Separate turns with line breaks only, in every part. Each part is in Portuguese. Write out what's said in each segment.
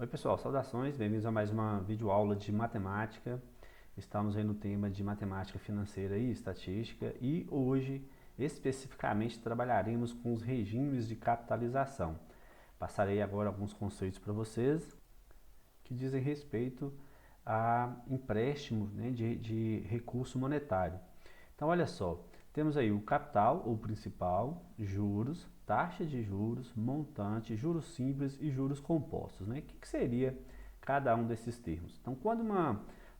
Oi pessoal, saudações, bem-vindos a mais uma videoaula de matemática. Estamos aí no tema de matemática financeira e estatística e hoje especificamente trabalharemos com os regimes de capitalização. Passarei agora alguns conceitos para vocês que dizem respeito a empréstimo, né, de recurso monetário. Então olha só, temos aí o capital ou principal, juros, taxa de juros, montante, juros simples e juros compostos, né? O que seria cada um desses termos? Então quando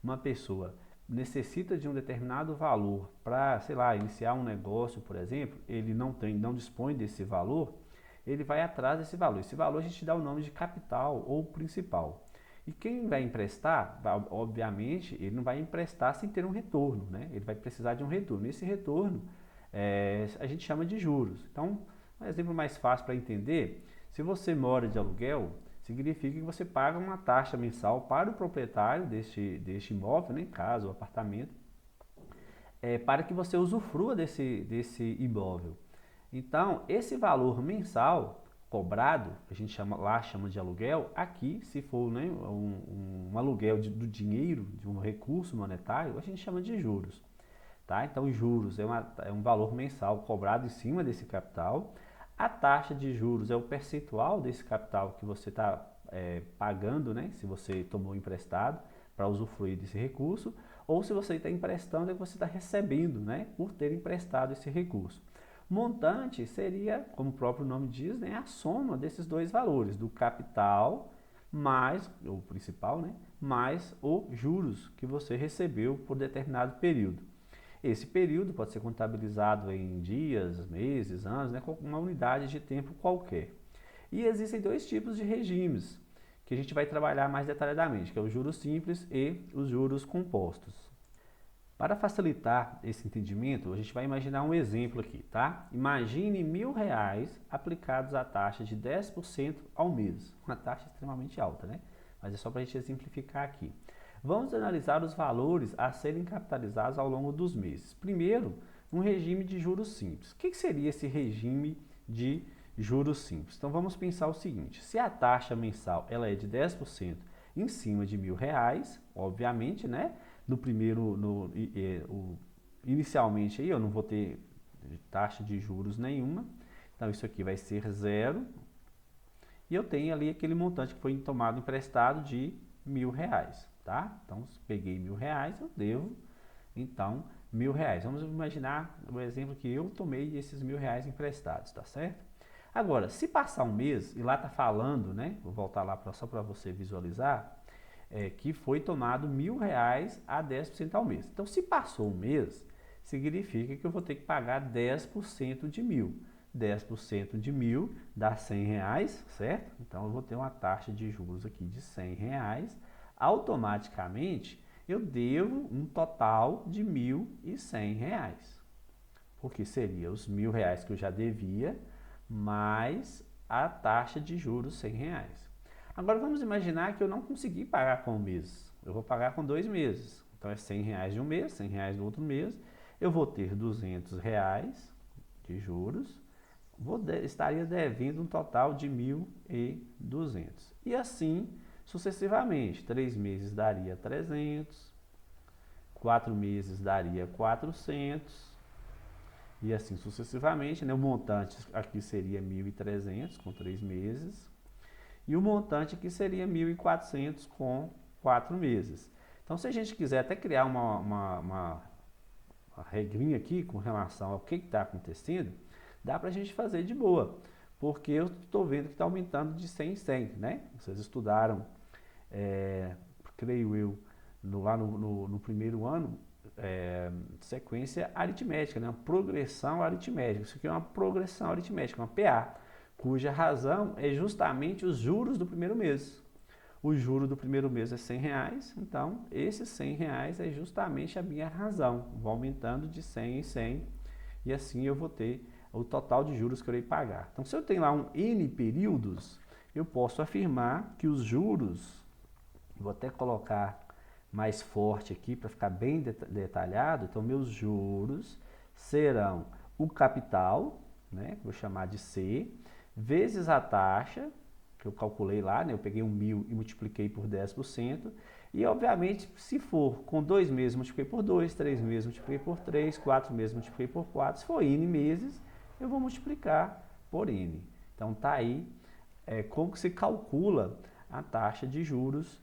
uma pessoa necessita de um determinado valor para, sei lá, iniciar um negócio, por exemplo, ele não dispõe desse valor, ele vai atrás desse valor. Esse valor a gente dá o nome de capital ou principal. E quem vai emprestar, obviamente, ele não vai emprestar sem ter um retorno, né? Ele vai precisar de um retorno. Esse retorno a gente chama de juros. Então, um exemplo mais fácil para entender, se você mora de aluguel, significa que você paga uma taxa mensal para o proprietário deste imóvel, né, casa ou apartamento, para que você usufrua desse imóvel. Então, esse valor mensal cobrado, que a gente chama de aluguel, aqui, se for, né, um aluguel do dinheiro, de um recurso monetário, a gente chama de juros. Tá? Então, juros é um valor mensal cobrado em cima desse capital. A taxa de juros é o percentual desse capital que você está pagando, né, se você tomou emprestado para usufruir desse recurso, ou se você está emprestando, é que você está recebendo, né, por ter emprestado esse recurso. Montante seria, como o próprio nome diz, né, a soma desses dois valores, do capital mais o principal, né, mais os juros que você recebeu por determinado período. Esse período pode ser contabilizado em dias, meses, anos, né, com uma unidade de tempo qualquer. E existem dois tipos de regimes que a gente vai trabalhar mais detalhadamente, que é os juros simples e os juros compostos. Para facilitar esse entendimento, a gente vai imaginar um exemplo aqui, tá? Imagine R$ 1.000 aplicados à taxa de 10% ao mês. Uma taxa extremamente alta, né? Mas é só para a gente exemplificar aqui. Vamos analisar os valores a serem capitalizados ao longo dos meses. Primeiro, um regime de juros simples. O que seria esse regime de juros simples? Então vamos pensar o seguinte, se a taxa mensal ela é de 10% em cima de R$ 1.000, obviamente, né? No primeiro, inicialmente aí eu não vou ter taxa de juros nenhuma, então isso aqui vai ser zero, e eu tenho ali aquele montante que foi tomado emprestado de R$ 1.000, tá? Então, se peguei R$ 1.000, eu devo, então, R$ 1.000. Vamos imaginar o exemplo que eu tomei esses R$ 1.000 emprestados, tá certo? Agora, se passar um mês, e lá tá falando, né? Vou voltar lá só para você visualizar, que foi tomado R$ 1.000 a 10% ao mês. Então, se passou um mês, significa que eu vou ter que pagar 10% de 1.000. 10% de 1.000 dá R$ 100, certo? Então, eu vou ter uma taxa de juros aqui de R$ 100. Automaticamente, eu devo um total de R$ 1.100, porque seria os R$ 1.000 que eu já devia, mais a taxa de juros R$ 100. Agora vamos imaginar que eu não consegui pagar com um mês. Eu vou pagar com 2 meses. Então é R$ 100 de um mês, R$ 100 do outro mês. Eu vou ter R$ 200 de juros. Estaria devendo um total de 1.200. E assim sucessivamente. 3 meses daria 300. 4 meses daria 400. E assim sucessivamente. Né? O montante aqui seria 1.300 com 3 meses. E o montante aqui seria 1.400 com 4 meses. Então, se a gente quiser até criar uma regrinha aqui com relação ao que está acontecendo, dá para a gente fazer de boa, porque eu estou vendo que está aumentando de 100 em 100, né? Vocês estudaram, creio eu, lá no primeiro ano, sequência aritmética, né? Uma progressão aritmética. Isso aqui é uma progressão aritmética, uma PA, cuja razão é justamente os juros do primeiro mês. O juro do primeiro mês é R$ 100, então esses R$ 100 é justamente a minha razão. Vou aumentando de 100 em 100 e assim eu vou ter o total de juros que eu irei pagar. Então, se eu tenho lá um N períodos, eu posso afirmar que os juros, vou até colocar mais forte aqui para ficar bem detalhado, então meus juros serão o capital, né, vou chamar de C, vezes a taxa, que eu calculei lá, né? Eu peguei 1.000 e multipliquei por 10%. E, obviamente, se for com 2 meses, multipliquei por 2, 3 meses, multipliquei por 3, 4 meses, multipliquei por 4. Se for N meses, eu vou multiplicar por N. Então, tá aí como que se calcula a taxa de juros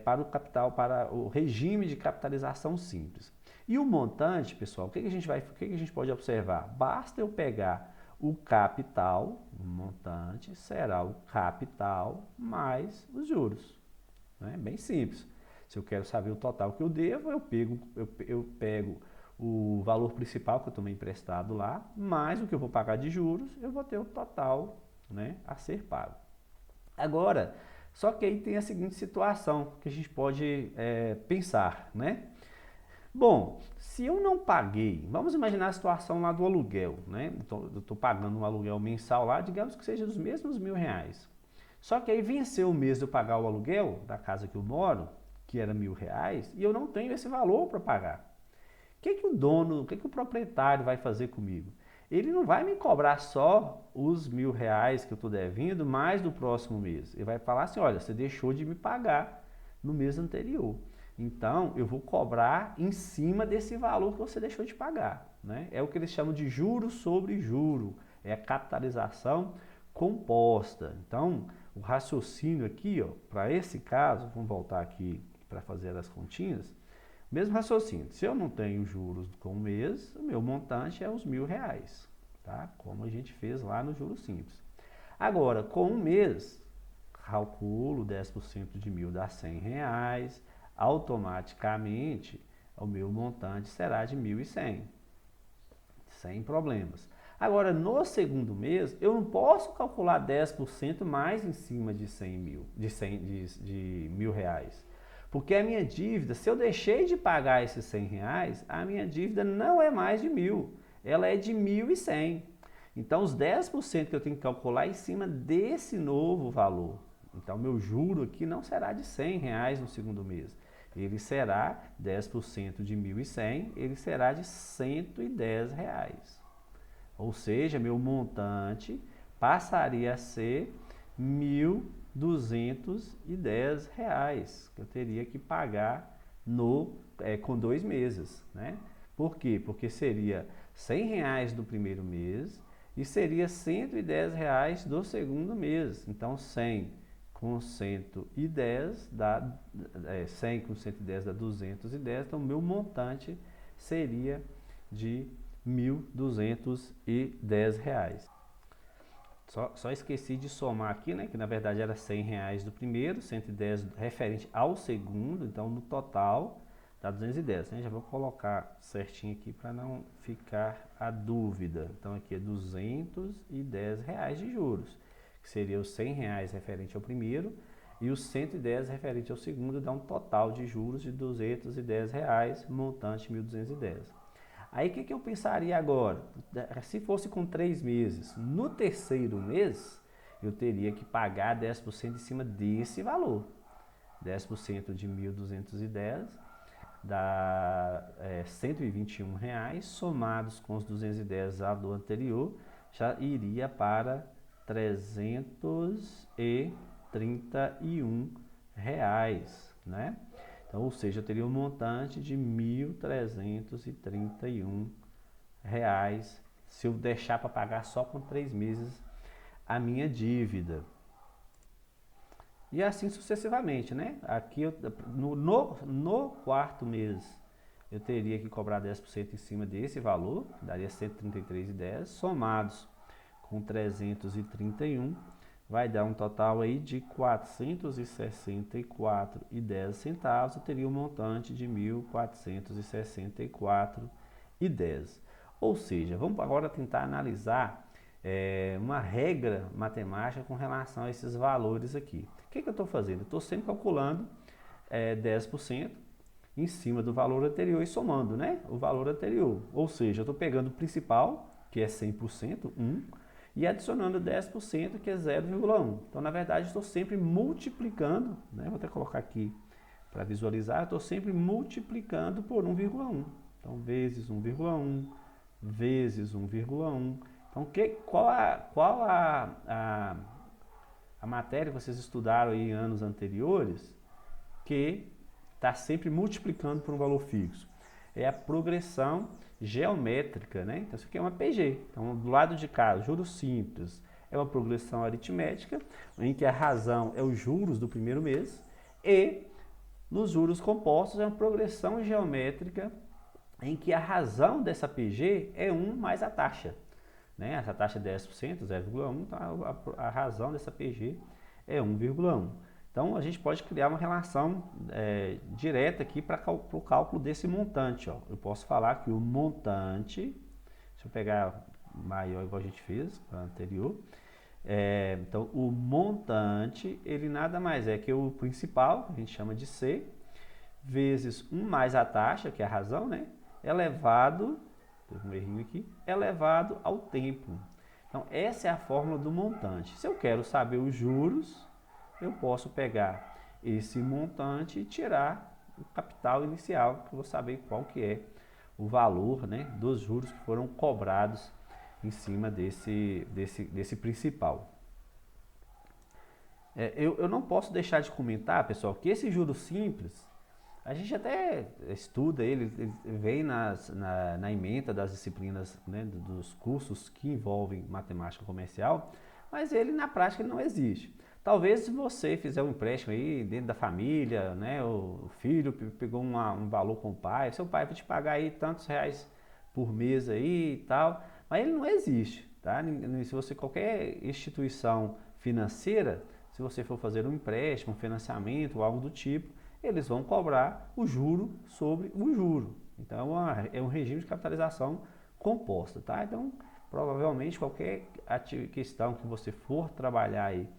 para o capital, para o regime de capitalização simples. E o montante, pessoal, o que a gente pode observar? Basta eu pegar o capital, o montante será o capital mais os juros. Né? Bem simples. Se eu quero saber o total que eu devo, eu pego o valor principal que eu tomei emprestado lá, mais o que eu vou pagar de juros, eu vou ter o total, né, a ser pago. Agora, só que aí tem a seguinte situação que a gente pode pensar, né? Bom, se eu não paguei, vamos imaginar a situação lá do aluguel, né? Eu estou pagando um aluguel mensal lá, digamos que seja dos mesmos R$ 1.000. Só que aí venceu o mês de eu pagar o aluguel da casa que eu moro, que era R$ 1.000, e eu não tenho esse valor para pagar. O que o proprietário vai fazer comigo? Ele não vai me cobrar só os R$ 1.000 que eu estou devendo, mais do próximo mês. Ele vai falar assim, olha, você deixou de me pagar no mês anterior. Então, eu vou cobrar em cima desse valor que você deixou de pagar. Né? É o que eles chamam de juros sobre juro. É a capitalização composta. Então, o raciocínio aqui, para esse caso, vamos voltar aqui para fazer as continhas, mesmo raciocínio, se eu não tenho juros com o mês, o meu montante é os R$ 1.000, tá? Como a gente fez lá no juros simples. Agora, com um mês, calculo 10% de 1.000 dá R$ 100, automaticamente o meu montante será de 1.100, sem problemas. Agora, no segundo mês, eu não posso calcular 10% mais em cima de R$ 1.000. Porque a minha dívida, se eu deixei de pagar esses R$ 100, a minha dívida não é mais de 1.000, ela é de 1.100. Então, os 10% que eu tenho que calcular é em cima desse novo valor. Então, meu juro aqui não será de R$ 100 no segundo mês. Ele será 10% de 1.100, ele será de R$ 110. Ou seja, meu montante passaria a ser R$ 1.210 que eu teria que pagar com 2 meses. Né? Por quê? Porque seria R$ 100 do primeiro mês e seria R$ 110 do segundo mês. Então, 100 com 110 dá 100 com 110 dá 210. Então, meu montante seria de R$ 1.210. Só esqueci de somar aqui, né? Que na verdade era R$ 100 do primeiro, 110 referente ao segundo, então no total dá 210. Né? Já vou colocar certinho aqui para não ficar a dúvida. Então aqui é R$ 210 de juros, que seria os R$ 100 referente ao primeiro e os 110 referente ao segundo, dá um total de juros de R$ 210, montante 1.210. Aí o que eu pensaria agora? Se fosse com 3 meses, no terceiro mês, eu teria que pagar 10% em cima desse valor. 10% de 1.210 dá R$ 121, somados com os 210 do anterior, já iria para R$ 331, né? Então, ou seja, eu teria um montante de R$ 1.331 se eu deixar para pagar só com 3 meses a minha dívida. E assim sucessivamente, né? Aqui no quarto mês eu teria que cobrar 10% em cima desse valor, daria R$ 133,10, somados com 331, vai dar um total aí de R$ 464,10. Eu teria um montante de R$ 1.464,10. Ou seja, vamos agora tentar analisar uma regra matemática com relação a esses valores aqui. O que eu estou fazendo? Eu estou sempre calculando 10% em cima do valor anterior e somando, né, o valor anterior. Ou seja, eu estou pegando o principal, que é 100%, 1, e adicionando 10%, que é 0,1. Então, na verdade, estou sempre multiplicando, né? Vou até colocar aqui para visualizar, estou sempre multiplicando por 1,1. Então, vezes 1,1, vezes 1,1. Então, qual a matéria que vocês estudaram aí em anos anteriores, que está sempre multiplicando por um valor fixo. É a progressão geométrica, né? Então isso aqui é uma PG. Então do lado de cá, juros simples é uma progressão aritmética, em que a razão é os juros do primeiro mês, e nos juros compostos é uma progressão geométrica em que a razão dessa PG é 1 mais a taxa. Né? Essa taxa é 10%, 0,1, então a razão dessa PG é 1,1. Então a gente pode criar uma relação direta aqui para o cálculo desse montante. Ó. Eu posso falar que o montante, deixa eu pegar maior igual a gente fez, a anterior. Então o montante, ele nada mais é que o principal, a gente chama de C, vezes 1 mais a taxa, que é a razão, né? Elevado, teve um errinho aqui, elevado ao tempo. Então essa é a fórmula do montante. Se eu quero saber os juros, eu posso pegar esse montante e tirar o capital inicial, que eu vou saber qual que é o valor, né, dos juros que foram cobrados em cima desse principal. Eu não posso deixar de comentar, pessoal, que esse juro simples, a gente até estuda ele vem na ementa das disciplinas, né, dos cursos que envolvem matemática comercial, mas ele na prática não existe. Talvez se você fizer um empréstimo aí dentro da família, né, o filho pegou um valor com o pai, seu pai vai te pagar aí tantos reais por mês aí e tal, mas ele não existe, tá? Se você, qualquer instituição financeira, se você for fazer um empréstimo, um financiamento ou algo do tipo, eles vão cobrar o juro sobre o juro. Então é um regime de capitalização composta, tá? Então provavelmente qualquer questão que você for trabalhar aí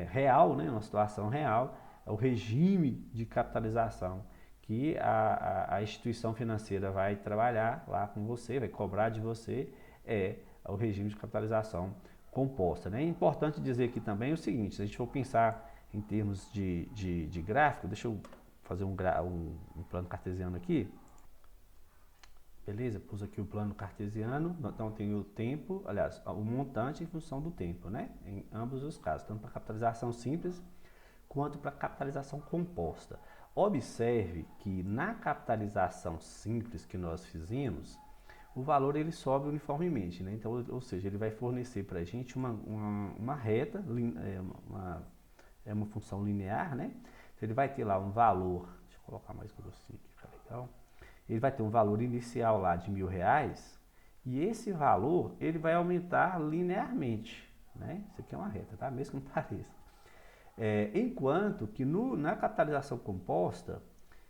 real, né, uma situação real, é o regime de capitalização que a instituição financeira vai trabalhar lá com você, vai cobrar de você, é o regime de capitalização composta. Né? É importante dizer aqui também o seguinte, se a gente for pensar em termos de gráfico, deixa eu fazer um plano cartesiano aqui. Beleza? Pus aqui o plano cartesiano, então tem o tempo, aliás, o montante em função do tempo, né? Em ambos os casos, tanto para capitalização simples quanto para capitalização composta. Observe que na capitalização simples que nós fizemos, o valor ele sobe uniformemente, né? Então, ou seja, ele vai fornecer para a gente uma reta, uma função linear, né? Então, ele vai ter lá um valor, deixa eu colocar mais grossinho aqui, fica legal. Ele vai ter um valor inicial lá de R$1.000 e esse valor ele vai aumentar linearmente, né? Isso aqui é uma reta, tá? Mesmo que não pareça. Enquanto que na capitalização composta,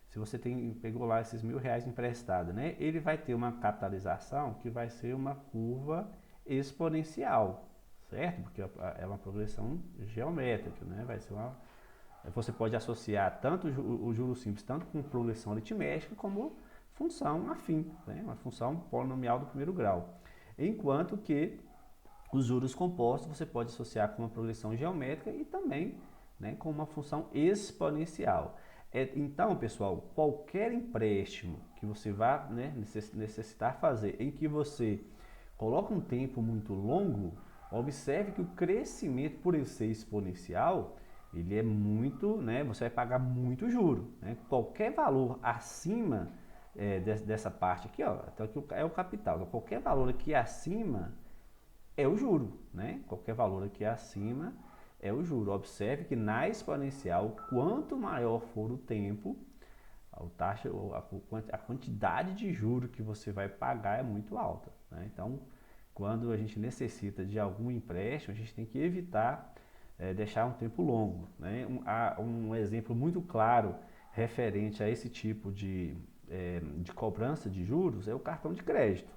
se você pegou lá esses R$1.000 emprestado, né? Ele vai ter uma capitalização que vai ser uma curva exponencial, certo? Porque é uma progressão geométrica, né? Vai ser você pode associar tanto o juro simples tanto com progressão aritmética como função afim, né? Uma função polinomial do primeiro grau. Enquanto que os juros compostos você pode associar com uma progressão geométrica e também, né, com uma função exponencial. Então, pessoal, qualquer empréstimo que você vá, né, necessitar fazer em que você coloca um tempo muito longo, observe que o crescimento, por ele ser exponencial, ele é muito, né, você vai pagar muito juro. Né? Qualquer valor acima dessa parte aqui, ó, então aqui é o capital. Então, qualquer valor aqui acima é o juro, né? Qualquer valor aqui acima é o juro. Observe que na exponencial, quanto maior for o tempo, a quantidade de juro que você vai pagar é muito alta. Né? Então, quando a gente necessita de algum empréstimo, a gente tem que evitar deixar um tempo longo. Né? Um exemplo muito claro referente a esse tipo de cobrança de juros é o cartão de crédito,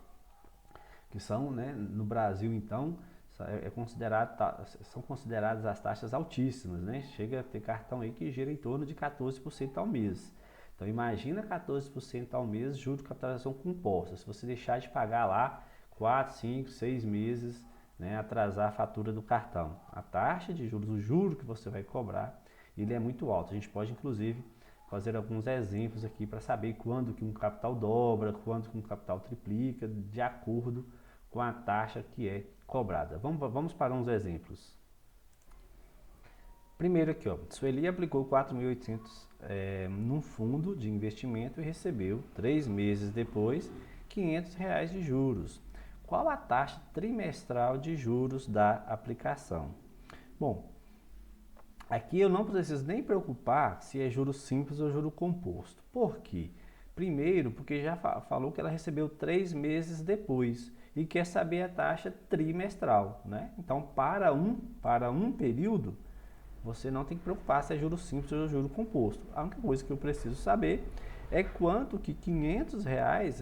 que são, né, no Brasil, então, são consideradas as taxas altíssimas, né? Chega a ter cartão aí que gira em torno de 14% ao mês. Então imagina 14% ao mês, juros de capitalização composta. Se você deixar de pagar lá 4, 5, 6 meses, né, atrasar a fatura do cartão, a taxa de juros, o juro que você vai cobrar, ele é muito alto. A gente pode inclusive fazer alguns exemplos aqui para saber quando que um capital dobra, quando que um capital triplica, de acordo com a taxa que é cobrada. Vamos para uns exemplos.
Primeiro aqui, ó, Sueli aplicou 4.800 num fundo de investimento e recebeu 3 meses depois R$ 500 de juros. Qual a taxa trimestral de juros da aplicação? Bom, aqui eu não preciso nem preocupar se é juro simples ou juro composto. Por quê? Primeiro, porque já falou que ela recebeu 3 meses depois e quer saber a taxa trimestral, né? Então, para um período, você não tem que preocupar se é juro simples ou juro composto. A única coisa que eu preciso saber é quanto que R$ 500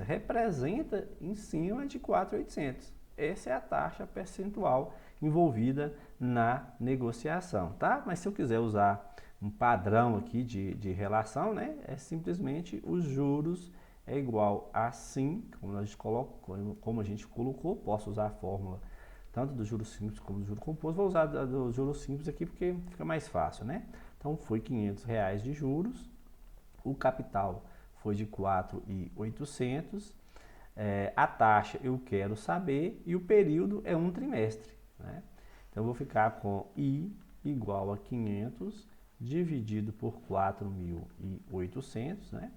representa em cima de 4.800. Essa é a taxa percentual envolvida na negociação, tá? Mas se eu quiser usar um padrão aqui de relação, né, é simplesmente os juros é igual a sim, como a gente colocou, posso usar a fórmula tanto do juros simples como do juro composto. Vou usar do juros simples aqui porque fica mais fácil, né? Então foi R$ 500 de juros, o capital foi de 4.800, a taxa eu quero saber e o período é um trimestre, né? Então eu vou ficar com I igual a 500 dividido por 4.800, né?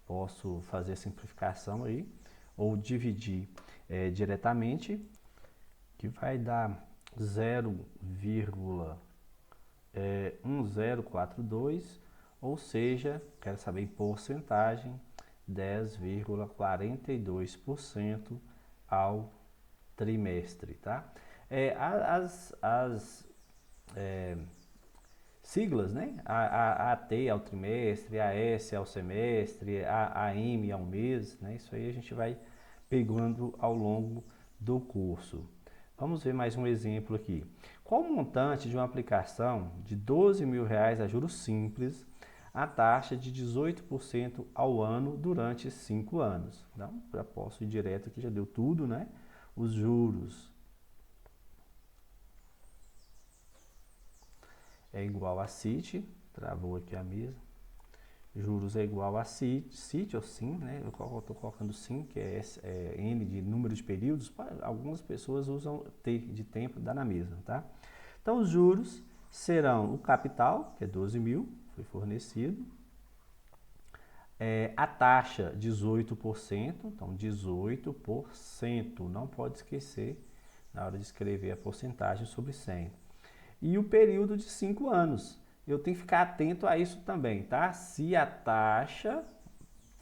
Posso fazer a simplificação aí ou dividir diretamente, que vai dar 0,1042, ou seja, quero saber em porcentagem, 10,42% ao trimestre, tá? As siglas, né? A AT ao trimestre, a S ao semestre, a M ao mês, né? Isso aí a gente vai pegando ao longo do curso. Vamos ver mais um exemplo aqui. Qual o montante de uma aplicação de R$ 12.000 a juros simples, a taxa de 18% ao ano durante 5 anos? Então, já posso ir direto aqui, já deu tudo, né? Os juros é igual a CIT, travou aqui a mesa. Juros é igual a CIT ou SIM, né? Eu estou colocando SIM, que é N de número de períodos. Algumas pessoas usam T de tempo, dá na mesma, tá? Então, os juros serão o capital, que é 12.000, foi fornecido. A taxa, 18%, então 18%, não pode esquecer na hora de escrever a porcentagem sobre 100. E o período de 5 anos. Eu tenho que ficar atento a isso também, tá? Se a taxa,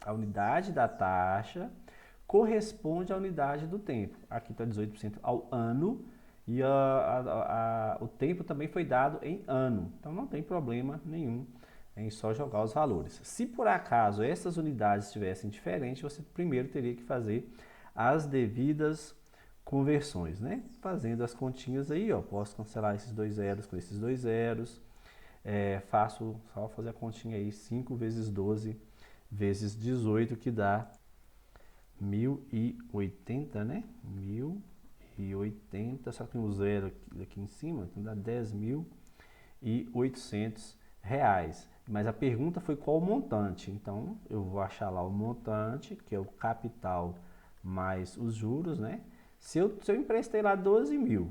a unidade da taxa, corresponde à unidade do tempo. Aqui está 18% ao ano e o tempo também foi dado em ano. Então não tem problema nenhum em só jogar os valores. Se por acaso essas unidades estivessem diferentes, você primeiro teria que fazer as devidas conversões, né? Fazendo as continhas aí, ó, posso cancelar esses 2 zeros com esses 2 zeros. Faço só fazer a continha aí, 5 vezes 12 vezes 18, que dá 1.080, né? 1.080, só que tem um zero aqui em cima, então dá R$ 10.800. Mas a pergunta foi qual o montante, então eu vou achar lá o montante, que é o capital mais os juros, né? Se eu emprestei lá R$ 12.000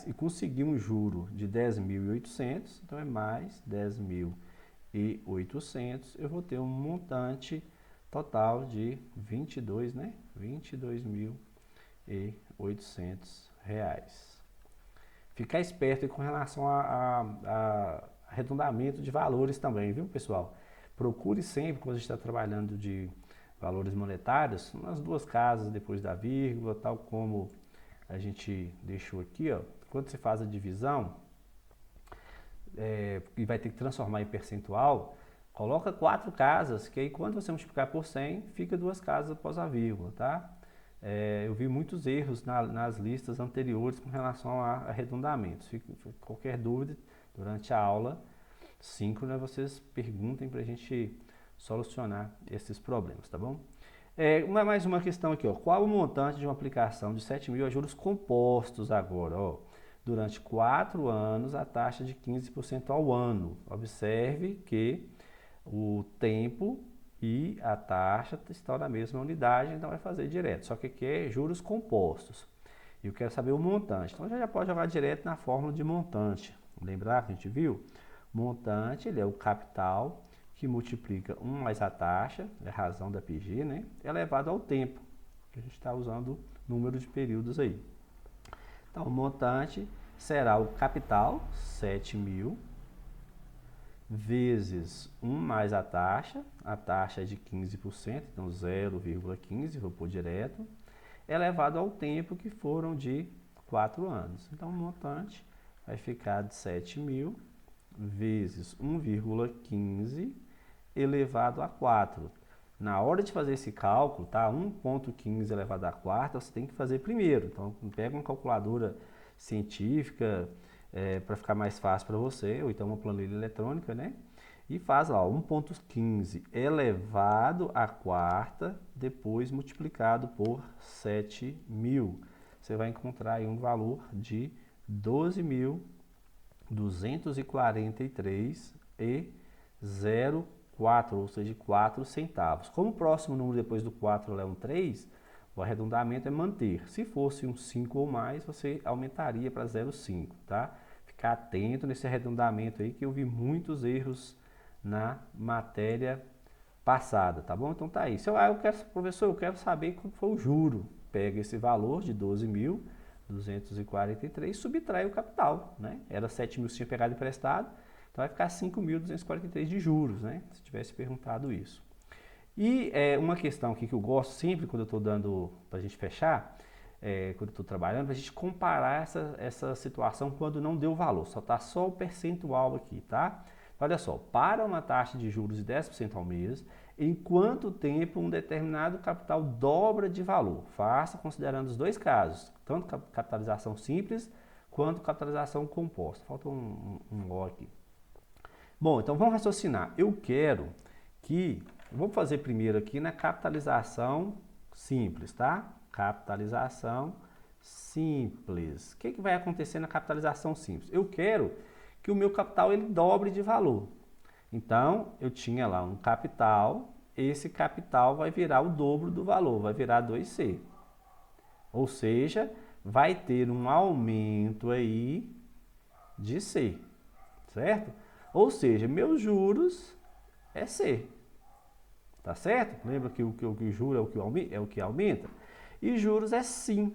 e consegui um juro de 10.800, então é mais 10.800, eu vou ter um montante total de 22, né? R$ 22.800. Ficar esperto com relação a arredondamento de valores também, viu, pessoal? Procure sempre, quando a gente está trabalhando de valores monetários, nas duas casas depois da vírgula, tal como a gente deixou aqui, ó. Quando você faz a divisão e vai ter que transformar em percentual, coloca 4 casas, que aí quando você multiplicar por 100, fica 2 casas após a vírgula, tá? Eu vi muitos erros nas listas anteriores com relação a arredondamentos. Qualquer dúvida durante a aula síncrona, vocês perguntem para a gente solucionar esses problemas, tá bom? Mais uma questão aqui, ó. Qual o montante de uma aplicação de 7.000 a juros compostos agora, ó? Durante 4 anos, a taxa de 15% ao ano. Observe que o tempo e a taxa estão na mesma unidade, então vai fazer direto. Só que aqui é juros compostos. E eu quero saber o montante. Então já pode jogar direto na fórmula de montante. Lembrar que a gente viu? Montante, ele é o capital que multiplica 1 mais a taxa, é a razão da PG, né? Elevado ao tempo, que a gente está usando o número de períodos aí. Então, o montante será o capital, 7.000, vezes 1 mais a taxa é de 15%, então 0,15, vou pôr direto, elevado ao tempo que foram de 4 anos. Então, o montante vai ficar de 7.000 vezes 1,15 elevado a 4. Na hora de fazer esse cálculo, tá? 1,15 elevado a 4, você tem que fazer primeiro. Então, pega uma calculadora científica para ficar mais fácil para você, ou então uma planilha eletrônica, né? E faz lá, 1,15 elevado a quarta, depois multiplicado por 7.000. Você vai encontrar aí um valor de 12.243,04, ou seja, 4 centavos. Como o próximo número depois do 4 é um 3, o arredondamento é manter. Se fosse um 5 ou mais, você aumentaria para 0,5, tá? Ficar atento nesse arredondamento aí, que eu vi muitos erros na matéria passada, tá bom? Então tá aí. Professor, eu quero saber qual foi o juro. Pega esse valor de 12.243 e subtrai o capital, né? Era 7.000 se tinha pegado emprestado, então vai ficar 5.243 de juros, né? Se tivesse perguntado isso. E uma questão aqui que eu gosto sempre quando eu estou dando, para a gente fechar, quando eu estou trabalhando, para a gente comparar essa situação quando não deu valor, só o percentual aqui, tá? Olha só, para uma taxa de juros de 10% ao mês, em quanto tempo um determinado capital dobra de valor? Faça considerando os dois casos, tanto capitalização simples quanto capitalização composta. Falta um O aqui. Bom, então vamos raciocinar. Vamos fazer primeiro aqui na capitalização simples, tá? Capitalização simples. O que vai acontecer na capitalização simples? Eu quero que o meu capital ele dobre de valor. Então, eu tinha lá um capital, esse capital vai virar o dobro do valor, vai virar 2C. Ou seja, vai ter um aumento aí de C, certo? Ou seja, meus juros é C, tá certo? Lembra que o juro é o que aumenta? E juros é sim,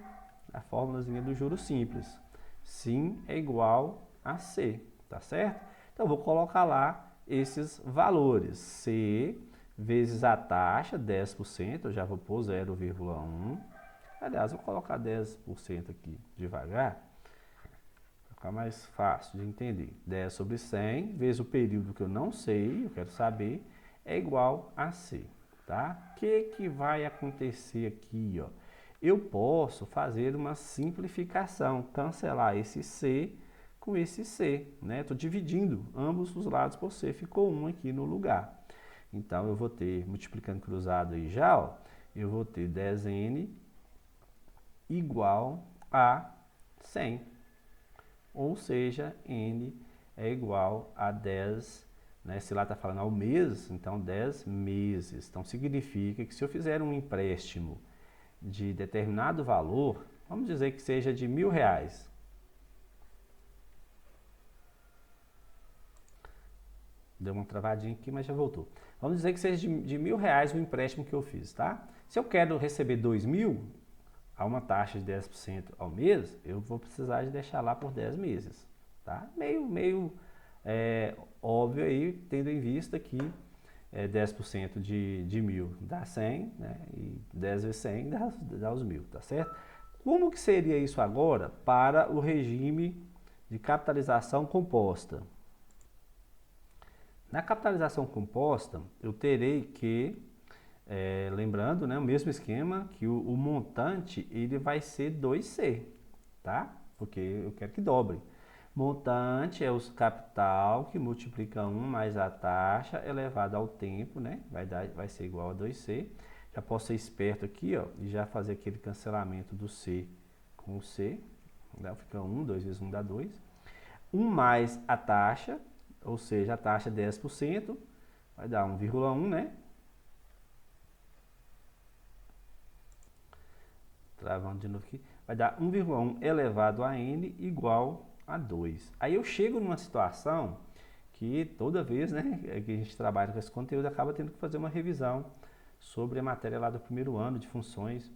a fórmulazinha do juro simples. Sim é igual a C, tá certo? Então, vou colocar lá esses valores. C vezes a taxa, 10%, eu já vou pôr 0,1. Aliás, vou colocar 10% aqui devagar, para ficar mais fácil de entender. 10 sobre 100 vezes o período que eu não sei, eu quero saber, é igual a C. Tá? O que vai acontecer aqui? Ó? Eu posso fazer uma simplificação, cancelar esse C com esse C, né? Estou dividindo ambos os lados por C, ficou 1 aqui no lugar. Então, eu vou ter, multiplicando cruzado aí já, ó, eu vou ter 10N igual a 100. Ou seja, N é igual a 10, né? Se lá está falando ao mês, então 10 meses. Então, significa que se eu fizer um empréstimo de determinado valor, vamos dizer que seja de R$1.000, deu uma travadinha aqui, mas já voltou. Vamos dizer que seja de R$1.000 o empréstimo que eu fiz, tá? Se eu quero receber 2.000 a uma taxa de 10% ao mês, eu vou precisar de deixar lá por 10 meses, tá? Meio óbvio aí, tendo em vista que 10% de 1.000 dá 100, né? E 10 vezes 100 dá os 1.000, tá certo? Como que seria isso agora para o regime de capitalização composta? Na capitalização composta, eu terei que, lembrando, né, o mesmo esquema, que o montante ele vai ser 2C, tá? Porque eu quero que dobre. Montante é o capital que multiplica 1 mais a taxa elevado ao tempo, né? Vai ser igual a 2C. Já posso ser esperto aqui, ó, e já fazer aquele cancelamento do C com o C. Né? Fica 1, 2 vezes 1 dá 2. 1 mais a taxa, ou seja, a taxa é 10%, vai dar 1,1, né? Travando de novo aqui. Vai dar 1,1 elevado a N igual a 2. Aí eu chego numa situação que toda vez, né, que a gente trabalha com esse conteúdo, acaba tendo que fazer uma revisão sobre a matéria lá do primeiro ano de funções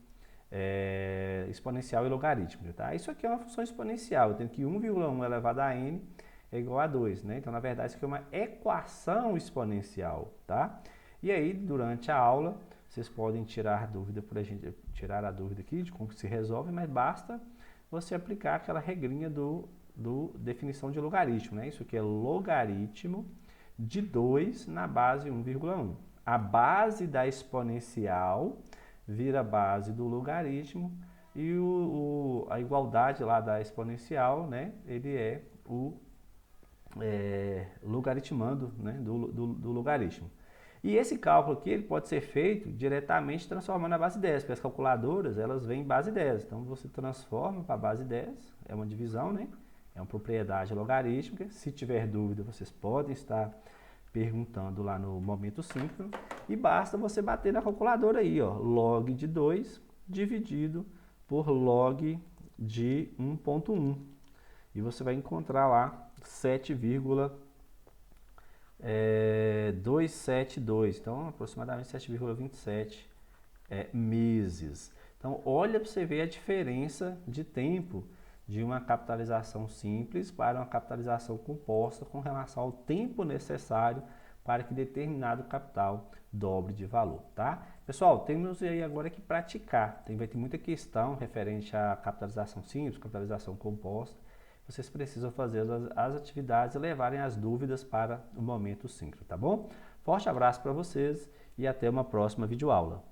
exponencial e logarítmica, tá? Isso aqui é uma função exponencial, eu tenho que 1,1 elevado a n é igual a 2, né? Então, na verdade, isso aqui é uma equação exponencial, tá? E aí, durante a aula, vocês podem tirar dúvida por a gente tirar a dúvida aqui de como se resolve, mas basta você aplicar aquela regrinha do definição de logaritmo, né? Isso aqui é logaritmo de 2 na base 1,1. A base da exponencial vira a base do logaritmo e a igualdade lá da exponencial, né? Ele é o logaritmando, né? do logaritmo. E esse cálculo aqui ele pode ser feito diretamente transformando a base 10, porque as calculadoras elas vêm em base 10. Então você transforma para a base 10, é uma divisão, né? É uma propriedade logarítmica. Se tiver dúvida, vocês podem estar perguntando lá no momento síncrono. E basta você bater na calculadora aí, ó, log de 2 dividido por log de 1,1. E você vai encontrar lá 7,272. Então, aproximadamente 7,27 meses. Então, olha para você ver a diferença de tempo de uma capitalização simples para uma capitalização composta com relação ao tempo necessário para que determinado capital dobre de valor, tá? Pessoal, temos aí agora que praticar. Vai ter muita questão referente à capitalização simples, capitalização composta. Vocês precisam fazer as atividades e levarem as dúvidas para o momento síncrono, tá bom? Forte abraço para vocês e até uma próxima videoaula.